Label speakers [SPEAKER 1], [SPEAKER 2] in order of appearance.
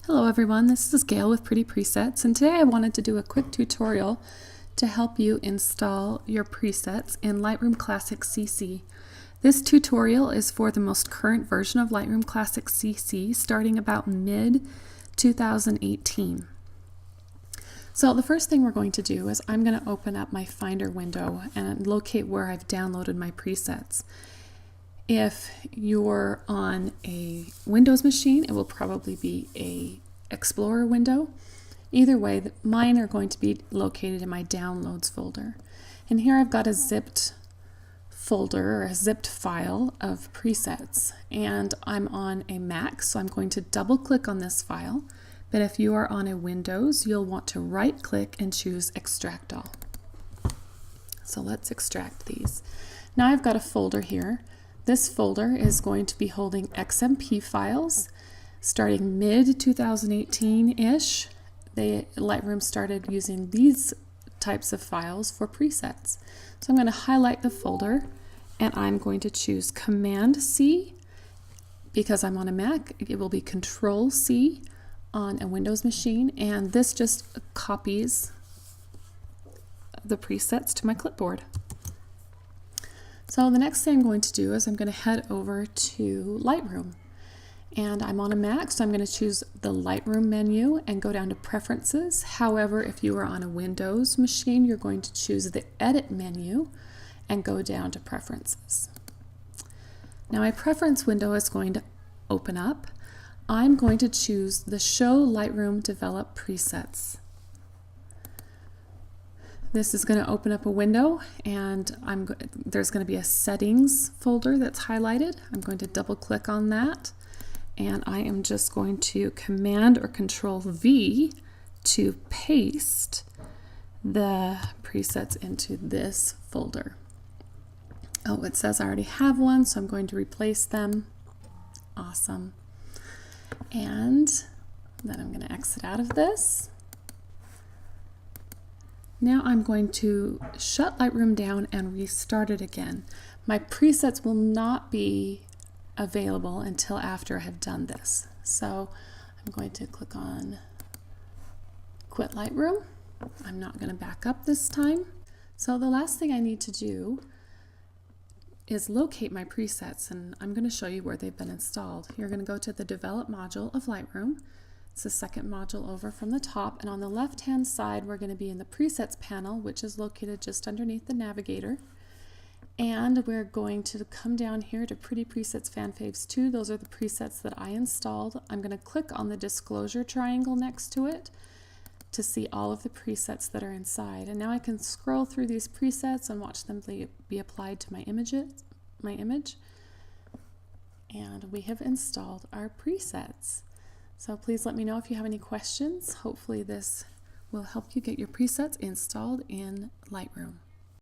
[SPEAKER 1] Hello everyone, this is Gail with Pretty Presets, and today I wanted to do a quick tutorial to help you install your presets in Lightroom Classic CC. This tutorial is for the most current version of Lightroom Classic CC starting about mid-2018. So the first thing we're going to do is I'm going to open up my Finder window and locate where I've downloaded my presets. If you're on a Windows machine, it will probably be a Explorer window. Either way, mine are going to be located in my Downloads folder. And here I've got a zipped folder or a zipped file of presets. And I'm on a Mac, so I'm going to double click on this file. But if you are on a Windows, you'll want to right click and choose Extract All. So let's extract these. Now I've got a folder here. This folder is going to be holding XMP files starting mid-2018-ish. Lightroom started using these types of files for presets. So I'm going to highlight the folder and I'm going to choose Command-C. Because I'm on a Mac, it will be Control-C on a Windows machine, and this just copies the presets to my clipboard. So the next thing I'm going to do is I'm going to head over to Lightroom. And I'm on a Mac, so I'm going to choose the Lightroom menu and go down to Preferences. However, if you are on a Windows machine, you're going to choose the Edit menu and go down to Preferences. Now my preference window is going to open up. I'm going to choose the Show Lightroom Develop Presets. This is going to open up a window, and there's going to be a Settings folder that's highlighted. I'm going to double click on that, and I am just going to Command or Control V to paste the presets into this folder. Oh, it says I already have one, so I'm going to replace them. Awesome. And then I'm going to exit out of this. Now I'm going to shut Lightroom down and restart it again. My presets will not be available until after I have done this. So I'm going to click on Quit Lightroom. I'm not going to back up this time. So the last thing I need to do is locate my presets, and I'm going to show you where they've been installed. You're going to go to the Develop module of Lightroom. It's the second module over from the top, and on the left hand side we're going to be in the Presets panel, which is located just underneath the navigator, and we're going to come down here to Pretty Presets Fan Faves 2. Those are the presets that I installed. I'm going to click on the disclosure triangle next to it to see all of the presets that are inside, and now I can scroll through these presets and watch them be applied to my image, and we have installed our presets. So please let me know if you have any questions. Hopefully this will help you get your presets installed in Lightroom.